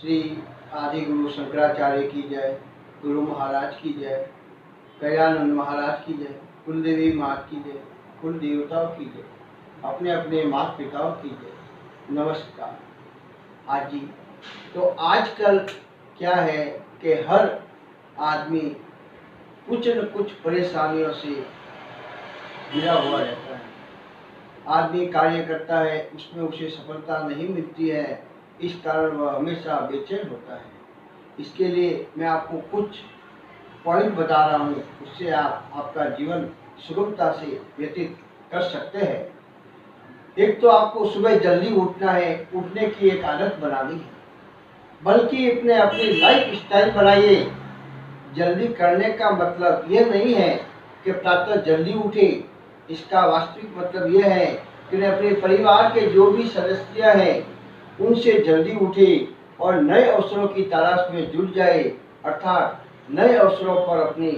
श्री आदि गुरु शंकराचार्य की जय, गुरु महाराज की जय, कयानंद महाराज की जय, कुलदेवी माँ की जय, कुल देवताओं की जय, अपने अपने माता पिताओं की जय। नमस्कार। आज जी तो आजकल क्या है कि हर आदमी कुछ न कुछ परेशानियों से घिरा हुआ रहता है। आदमी कार्य करता है, उसमें उसे सफलता नहीं मिलती है, इस कारण वह हमेशा बेचैन होता है। इसके लिए मैं आपको कुछ पॉइंट बता रहा हूँ, उससे आप अपना जीवन सुगमता से व्यतीत कर सकते हैं। एक तो आपको सुबह जल्दी उठना है, उठने की एक आदत बनानी है, बल्कि अपनी लाइफ स्टाइल बनाइए। जल्दी करने का मतलब यह नहीं है कि प्रातः जल्दी उठे, इसका वास्तविक मतलब यह है कि अपने परिवार के जो भी सदस्य हैं उनसे जल्दी उठे और नए अवसरों की तलाश में जुट जाए, अर्थात नए अवसरों पर अपनी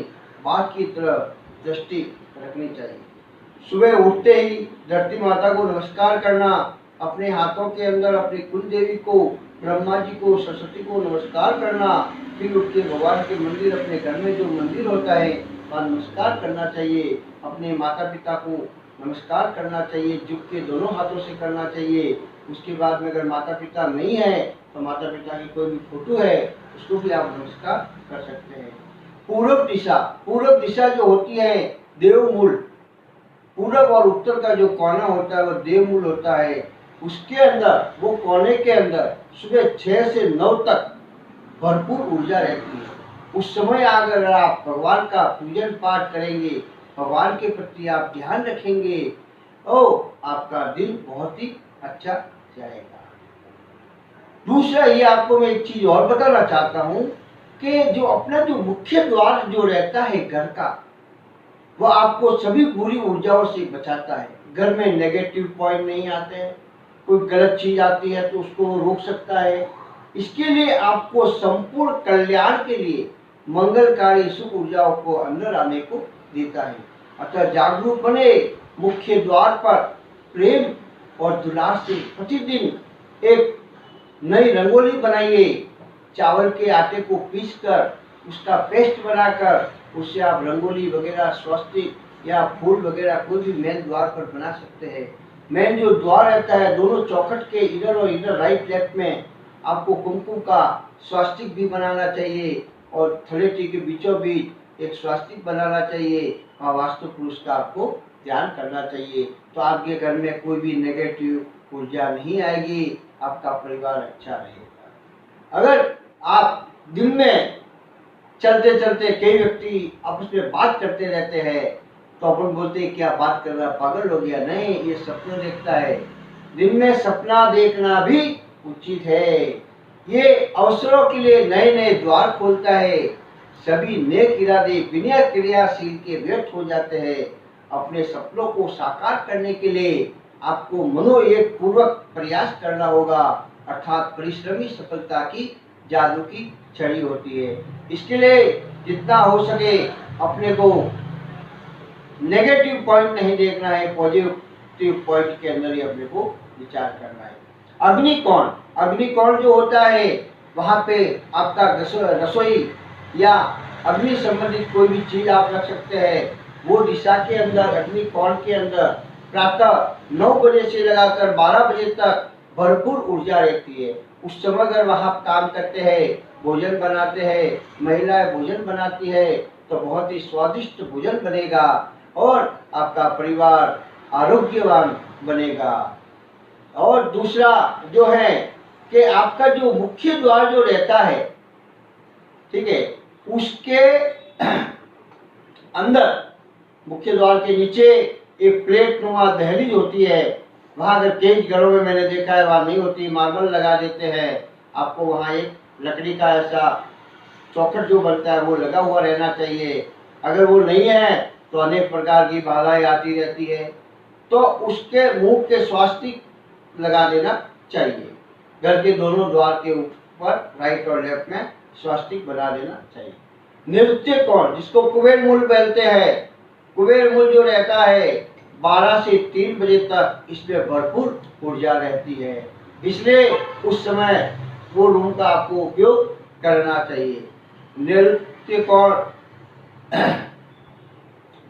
बात की तरफ दृष्टि रखनी चाहिए। सुबह उठते ही धरती माता को नमस्कार करना, अपने हाथों के अंदर अपनी कुल देवी को, ब्रह्मा जी को, सरस्वती को नमस्कार करना, फिर उठ के भगवान के मंदिर, अपने घर में जो मंदिर होता है वहाँ नमस्कार करना चाहिए। अपने माता पिता को नमस्कार करना चाहिए, झुक के दोनों हाथों से करना चाहिए। उसके बाद में अगर माता पिता नहीं है तो माता पिता की कोई भी फोटो है उसको भी आप नमस्कार कर सकते हैं। पूर्व दिशा जो होती है देवमूल, पूरब और उत्तर का जो कोना होता है वो देवमूल होता है। उसके अंदर, वो कोने के अंदर सुबह 6 से 9 तक भरपूर ऊर्जा रहती है। उस समय अगर आप भगवान का पूजन पाठ करेंगे, भगवान के प्रति आप ध्यान रखेंगे तो आपका दिन बहुत ही अच्छा जाएगा। दूसरा ये आपको मैं एक चीज और बताना चाहता हूँ कि जो अपना जो मुख्य द्वार जो रहता है घर का, वह आपको सभी बुरी ऊर्जाओं से बचाता है। घर में नेगेटिव पॉइंट नहीं आते हैं, कोई गलत चीज आती है तो उसको रोक सकता है। इसके लिए आपको संपूर्ण कल्याण के लिए मंगलकारी शुभ ऊर्जाओं को अंदर आने को देता है। अतः जागरूक बने, मुख्य द्वार पर प्रेम और दुलार से प्रतिदिन एक नई रंगोली बनाइए। चावल के आटे को पीसकर उसका पेस्ट बनाकर उससे आप रंगोली वगैरह, स्वस्तिक या फूल वगैरह कोई भी मेन द्वार पर बना सकते हैं। मेन जो द्वार रहता है, दोनों चौखट के इधर और इधर, राइट लेफ्ट में आपको कुमकुम का स्वास्तिक भी बनाना चाहिए और थलेटी के बीचों बीच एक स्वास्तिक बनाना चाहिए। और वास्तु पुरुष का आपको ध्यान करना चाहिए, तो आपके घर में कोई भी नेगेटिव ऊर्जा नहीं आएगी, आपका परिवार अच्छा रहेगा। अगर आप दिन में चलते चलते कई व्यक्ति आपस में बात करते रहते हैं तो अपन बोलते हैं क्या बात कर रहा, पागल हो गया। नहीं, ये सपने देखता है। दिन में सपना देखना भी उचित है। ये अवसरों के लिए नए नए द्वार खोलता है। सभी नेक इरादे बिना क्रियाशील के व्यर्थ हो जाते हैं। अपने सपनों को साकार करने के लिए आपको मनोयोग पूर्वक प्रयास करना होगा, अर्थात परिश्रमी सफलता की जादू की छड़ी होती है। इसके लिए जितना हो सके अपने को नेगेटिव पॉइंट नहीं देखना है, पॉजिटिव पॉइंट के अंदर ही अपने को विचार करना है। अग्निकोण जो होता है वहाँ पे आपका रसोई या अग्नि संबंधित कोई भी चीज आप रख सकते हैं। वो दिशा के अंदर, अग्निकोण के अंदर प्रातः 9 बजे से लगाकर 12 बजे तक भरपूर ऊर्जा रहती है। उस समय अगर वहाँ काम करते हैं, भोजन बनाते हैं, महिलाएं भोजन बनाती है तो बहुत ही स्वादिष्ट भोजन बनेगा और आपका परिवार आरोग्यवान बनेगा। और दूसरा जो है कि आपका जो मुख्य द्वार जो रहता है, ठीक है, उसके अंदर मुख्य द्वार के नीचे एक प्लेट नुमा दहलीज होती है। वहाँ अगर कई घरों में मैंने देखा है वहाँ नहीं होती, मार्बल लगा देते हैं। आपको वहाँ एक लकड़ी का ऐसा चौखट जो बनता है वो लगा हुआ रहना चाहिए। अगर वो नहीं है तो अनेक प्रकार की बाधाएं आती रहती है, तो उसके मुंह के स्वास्तिक लगा देना चाहिए। घर के दोनों द्वार के ऊपर राइट और लेफ्ट में स्वास्तिक बना देना चाहिए। नृत्य कोण, जिसको कुबेर मूल बोलते हैं, कुबेर मूल जो रहता है 12 से 3 बजे तक इसमें भरपूर ऊर्जा रहती है। इसलिए उस समय वो रूम का आपको उपयोग करना चाहिए। नैऋत्य कोण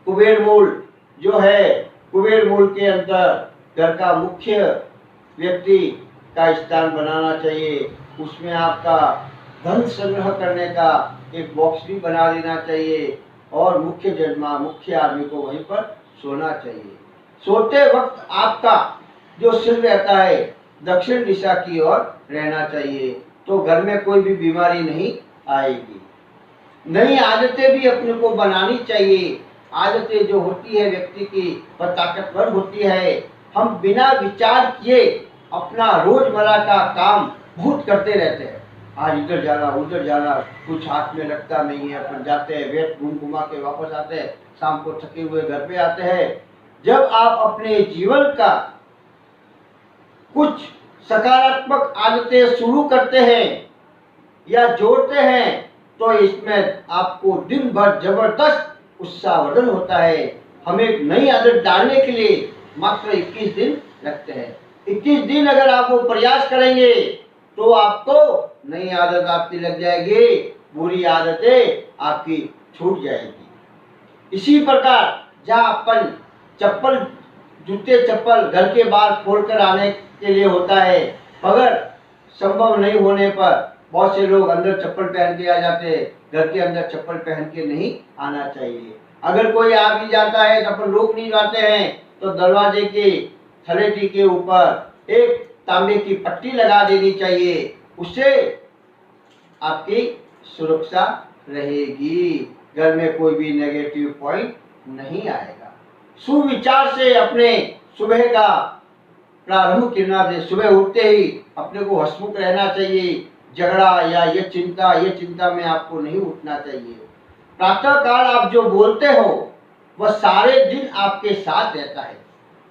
कुबेर मूल जो है, कुबेर मूल के अंदर घर का मुख्य व्यक्ति का स्थान बनाना चाहिए। उसमें आपका धन संग्रह करने का एक बॉक्स भी बना देना चाहिए और मुख्य आदमी को वहीं पर सोना चाहिए। सोते वक्त आपका जो सिर रहता है दक्षिण दिशा की ओर रहना चाहिए, तो घर में कोई भी बीमारी नहीं आएगी। नई आदतें भी अपने को बनानी चाहिए। आदतें जो होती है व्यक्ति की वह ताकतवर होती है। हम बिना विचार किए अपना रोजमर्रा का काम बहुत करते रहते हैं। आज इधर जाना उधर जाना, कुछ हाथ में लगता नहीं है, अपन जाते हैं, वेट घूम घुमा के वापस आते हैं, शाम को थके हुए घर पे आते हैं। जब आप अपने जीवन का कुछ सकारात्मक आदतें शुरू करते हैं या जोड़ते हैं तो इसमें आपको दिन भर जबरदस्त उत्साहवर्धन होता है। हम एक नई आदत डालने के लिए मात्र 21 दिन लगते हैं। 21 दिन अगर आप वो प्रयास करेंगे तो आपको नई आदत आपकी लग जाएगी, बुरी आदतें आपकी छूट जाएगी। इसी प्रकार जहाँ अपन चप्पल, जूते चप्पल घर के बाहर खोलकर आने के लिए होता है, अगर संभव नहीं होने पर बहुत से लोग अंदर चप्पल पहन के आ जाते हैं। घर के अंदर चप्पल पहन के नहीं आना चाहिए। अगर कोई आ भी जाता है तो अपन रोक नहीं जाते हैं, तो दरवाजे के थलेटी के ऊपर एक तांबे की पट्टी लगा देनी चाहिए, उससे आपकी सुरक्षा रहेगी। घर में कोई भी नेगेटिव पॉइंट नहीं आएगा। सुविचार से अपने सुबह का प्रारंभ करना चाहिए। सुबह उठते ही अपने को हंसमुख रहना चाहिए। झगड़ा या ये चिंता में आपको नहीं उठना चाहिए। प्रातः काल आप जो बोलते हो वह सारे दिन आपके साथ रहता है।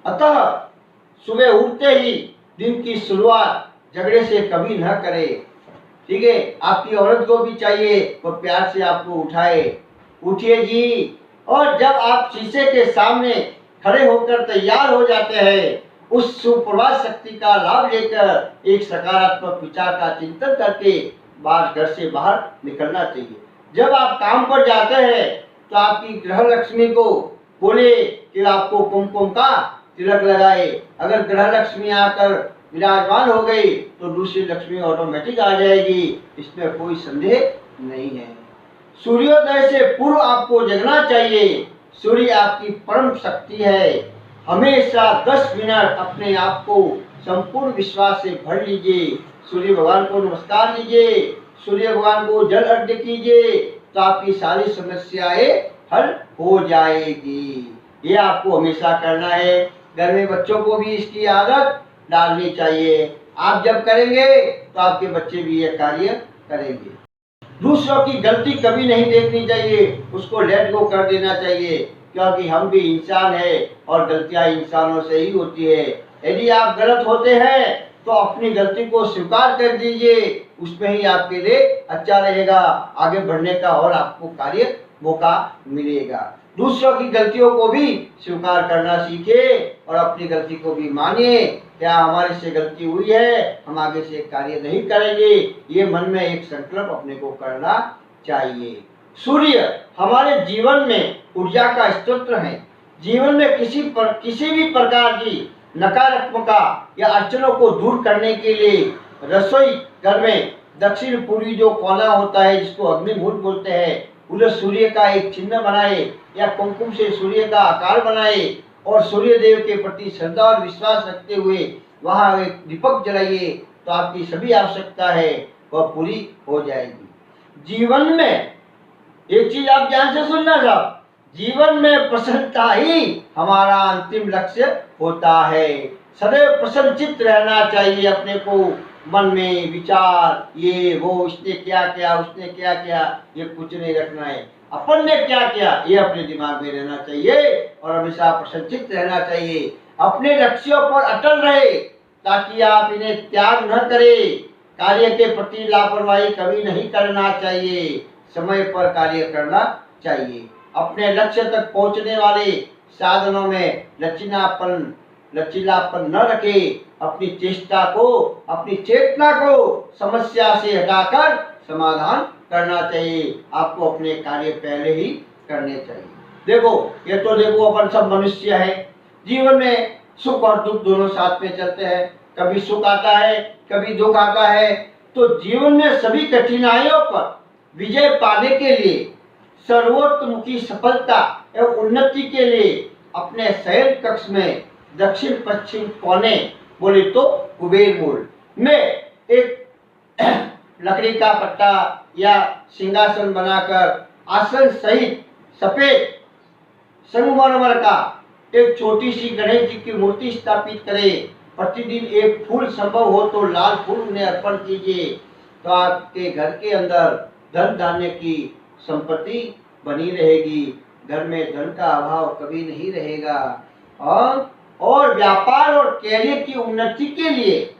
अतः सुबह उठते ही दिन की शुरुआत झगड़े से कभी न करें। ठीक है, आपकी औरत को भी चाहिए वो प्यार से आपको उठाए, उठिए जी। और जब आप शीशे के सामने खड़े होकर तैयार हो जाते हैं, उस सुप्रभात शक्ति का लाभ लेकर एक सकारात्मक विचार का चिंतन करके घर से बाहर निकलना चाहिए। जब आप काम पर जाते हैं तो आपकी ग्रह लक्ष्मी को बोले कि आपको कुमकुम का तिलक लगाए। अगर ग्रह लक्ष्मी आकर विराजमान हो गई तो दूसरी लक्ष्मी ऑटोमेटिक आ जाएगी, इसमें कोई संदेह नहीं है। सूर्योदय से पूर्व आपको जगना चाहिए। सूर्य आपकी परम शक्ति है। हमेशा 10 मिनट अपने आप को संपूर्ण विश्वास से भर लीजिए। सूर्य भगवान को नमस्कार कीजिए, सूर्य भगवान को जल अर्घ्य कीजिए, तो आपकी सारी समस्याएं हल हो जाएगी। ये आपको हमेशा करना है। घर में बच्चों को भी इसकी आदत डालनी चाहिए। आप जब करेंगे तो आपके बच्चे भी ये कार्य करेंगे। दूसरों की गलती कभी नहीं देखनी चाहिए, उसको लेट गो कर देना चाहिए, क्योंकि हम भी इंसान हैं और गलतियां इंसानों से ही होती है। यदि आप गलत होते हैं तो अपनी गलती को स्वीकार कर दीजिए, उसमें ही आपके लिए अच्छा रहेगा, आगे बढ़ने का और आपको कार्य मौका मिलेगा। दूसरों की गलतियों को भी स्वीकार करना सीखिए और अपनी गलती को भी मानिए। क्या हमारे से गलती हुई है, हम आगे से कार्य नहीं करेंगे, ये मन में एक संकल्प अपने को करना चाहिए। सूर्य हमारे जीवन में ऊर्जा का स्रोत है। जीवन में किसी भी प्रकार की नकारात्मकता या अड़चनों को दूर करने के लिए रसोई घर में दक्षिण पूर्वी जो कोना होता है, जिसको अग्निमूल बोलते हैं, उधर सूर्य का एक चिन्ह बनाए या कुमकुम से सूर्य का आकार बनाए और सूर्य देव के प्रति श्रद्धा और विश्वास रखते हुए वहां एक दीपक जलाइए, तो आपकी सभी आवश्यकता है वह पूरी हो जाएगी। जीवन में एक चीज आप ध्यान से सुनना साहब, जीवन में प्रसन्नता ही हमारा अंतिम लक्ष्य होता है। सदैव प्रसन्नचित्त रहना चाहिए। अपने को मन में विचार ये वो, इसने क्या किया उसने क्या किया, ये कुछ नहीं रखना है। अपन ने क्या किया ये अपने दिमाग में रहना चाहिए और हमेशा प्रसन्नचित्त रहना चाहिए। अपने लक्ष्यों पर अटल रहे ताकि आप इन्हें त्याग न करें। कार्य के प्रति लापरवाही कभी नहीं करना चाहिए, समय पर कार्य करना चाहिए। अपने लक्ष्य तक पहुंचने वाले साधनों में लचीलापन लचीलापन न रखे, अपनी चेष्टा को, अपनी चेतना को समस्या से हटाकर समाधान करना चाहिए। आपको अपने कार्य पहले ही करने चाहिए। देखो, ये तो देखो अपन सब मनुष्य है, जीवन में सुख और दुख दोनों साथ में चलते हैं। कभी सुख आता है, कभी दुख आता है। तो जीवन में सभी कठिनाइयों पर विजय पाने के लिए, सर्वोत्तमुखी सफलता एवं उन्नति के लिए अपने शयन कक्ष में दक्षिण पश्चिम कोने, बोले तो कुबेर मूल में, एक लकड़ी का पट्टा या सिंहासन बनाकर आसन सहित सफेद संगमरमर का एक छोटी सी गणेश जी की मूर्ति स्थापित करें। प्रतिदिन एक फूल संभव हो तो लाल फूल उन्हें अर्पण कीजिए, तो आपके घर के अंदर धन धान्य की संपत्ति बनी रहेगी। घर में धन का अभाव कभी नहीं रहेगा। और व्यापार और कैरियर की उन्नति के लिए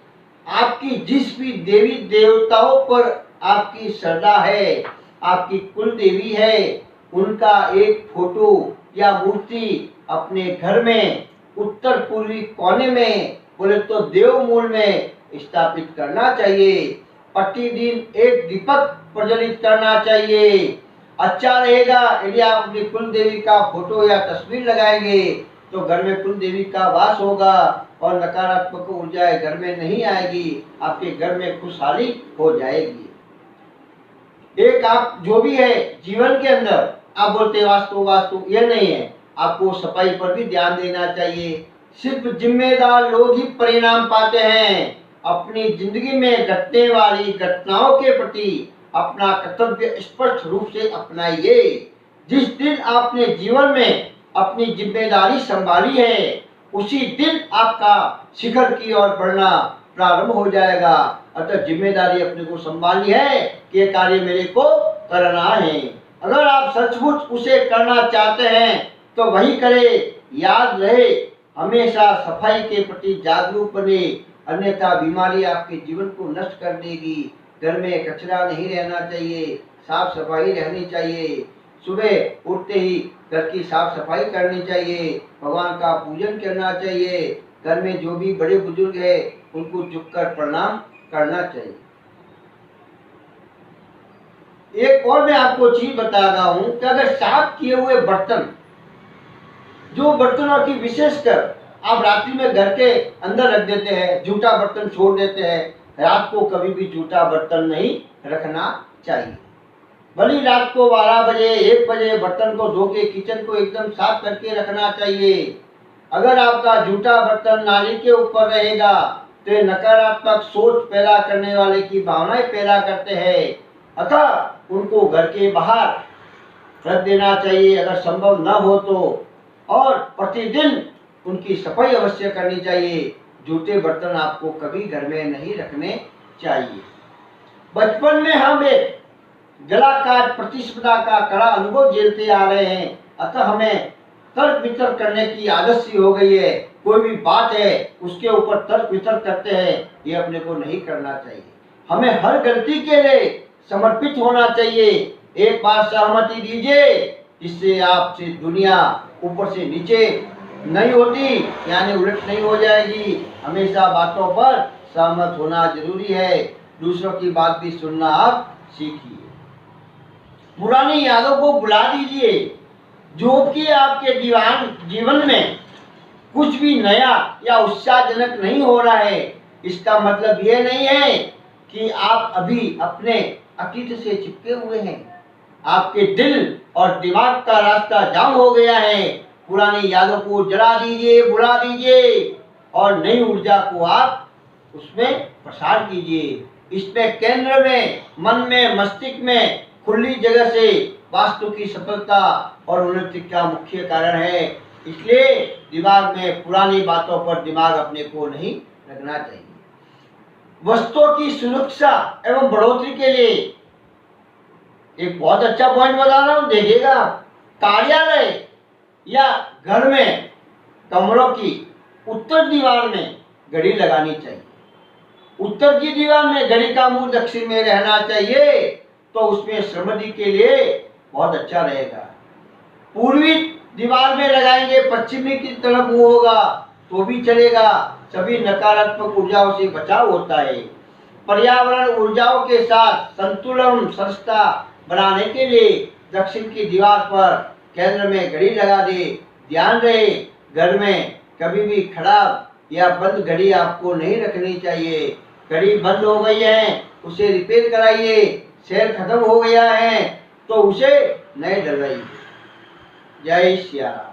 आपकी जिस भी देवी देवताओं पर आपकी श्रद्धा है, आपकी कुल देवी है, उनका एक फोटो या मूर्ति अपने घर में उत्तर पूर्वी कोने में, बोले तो देवमूल में स्थापित करना चाहिए। प्रतिदिन एक दीपक प्रज्वलित करना चाहिए। अच्छा रहेगा यदि आप अपनी कुल देवी का फोटो या तस्वीर लगाएंगे, तो घर में कुल देवी का वास होगा और नकारात्मक ऊर्जाएं घर में नहीं आएगी। आपके घर में खुशहाली हो जाएगी। एक आप जो भी है जीवन के अंदर, आप बोलते वास्तु वास्तु, ये नहीं है। आपको सफाई पर भी ध्यान देना चाहिए। सिर्फ जिम्मेदार लोग ही परिणाम पाते हैं। अपनी जिंदगी में घटने वाली घटनाओं के प्रति अपना कर्तव्य स्पष्ट रूप से अपनाइए। जिस दिन आपने जीवन में अपनी जिम्मेदारी संभाली है, उसी दिन आपका शिखर की ओर बढ़ना प्रारंभ हो जाएगा। अतः जिम्मेदारी अपने को संभालनी है कि ये कार्य मेरे को करना है। अगर आप सचमुच उसे करना चाहते हैं तो वही करें। याद रहे, हमेशा सफाई के प्रति जागरूक बने, अन्यथा बीमारी आपके जीवन को नष्ट कर देगी। घर में कचरा नहीं रहना चाहिए, साफ सफाई रहनी चाहिए। सुबह उठते ही घर की साफ सफाई करनी चाहिए, भगवान का पूजन करना चाहिए। घर में जो भी बड़े बुजुर्ग है उनको झुककर प्रणाम करना चाहिए। एक और मैं आपको चीज बता रहा हूं कि अगर साफ किए हुए बर्तन, जो बर्तनों की विशेषकर आप रात्रि में घर के अंदर रख देते हैं, जूठा बर्तन छोड़ देते हैं, रात को कभी भी जूठा बर्तन नहीं रखना चाहिए। भली रात को 12 बजे 1 बजे बर्तन को धो के किचन को एकदम साफ करके रखना चाहिए। अगर आपका जूठा बर्तन नाली के ऊपर रहेगा तो ये नकारात्मक सोच पैदा करने वाले की भावनाएं पैदा करते हैं। अतः उनको घर के बाहर रख देना चाहिए अगर संभव न हो तो, और प्रतिदिन उनकी सफाई अवश्य करनी चाहिए। जूठे बर्तन आपको कभी घर में नहीं रखने चाहिए। बचपन में हम एक जलाकाट प्रतिस्पर्धा का कड़ा अनुभव झेलते आ रहे हैं, अतः हमें तर्क वितर्क करने की आदत सी हो गई है। कोई भी बात है उसके ऊपर तर्क वितर्क करते हैं, ये अपने को नहीं करना चाहिए। हमें हर गलती के लिए समर्पित होना चाहिए। एक बार सहमति दीजिए, इससे आपसे दुनिया ऊपर से नीचे नहीं होती, यानी उलट नहीं हो जाएगी। हमेशा बातों पर सहमत होना जरूरी है। दूसरों की बात भी सुनना आप सीखिए। पुरानी यादों को भुला दीजिए। जो कि आपके जीवन में कुछ भी नया या उत्साहजनक नहीं हो रहा है, इसका मतलब यह नहीं है कि आप अभी अपने अतीत से चिपके हुए हैं। आपके दिल और दिमाग का रास्ता जाम हो गया है। पुरानी यादों को जला दीजिए, भुला दीजिए और नई ऊर्जा को आप उसमें प्रसार कीजिए। इसमें केंद्र में, मन में, मस्तिष्क में खुली जगह से वास्तु की सफलता और उन्नति का मुख्य कारण है। इसलिए दिमाग में पुरानी बातों पर दिमाग अपने को नहीं रखना चाहिए। वस्तुओं की सुरक्षा एवं बढ़ोतरी के लिए एक बहुत अच्छा पॉइंट बता रहा हूं, देखिएगा। कार्यालय या घर में कमरों की उत्तर दीवार में घड़ी लगानी चाहिए। उत्तर की दीवार में घड़ी का मुंह दक्षिण में रहना चाहिए, तो उसमें समृद्धि के लिए बहुत अच्छा रहेगा। पूर्वी दीवार में लगाएंगे, पश्चिमी की तरफ मुंह होगा, तो भी चलेगा। सभी नकारात्मक ऊर्जाओं से बचाव होता है। पर्यावरण ऊर्जाओं के साथ संतुलन संस्था बनाने के लिए दक्षिण की दीवार पर केंद्र में घड़ी लगा दे। ध्यान रहे, घर में कभी भी खराब या बंद घड़ी आपको नहीं रखनी चाहिए। घड़ी बंद हो गई है, उसे रिपेयर कराइए। सेल खत्म हो गया है तो उसे नए डलवाइए। जय श्री राम।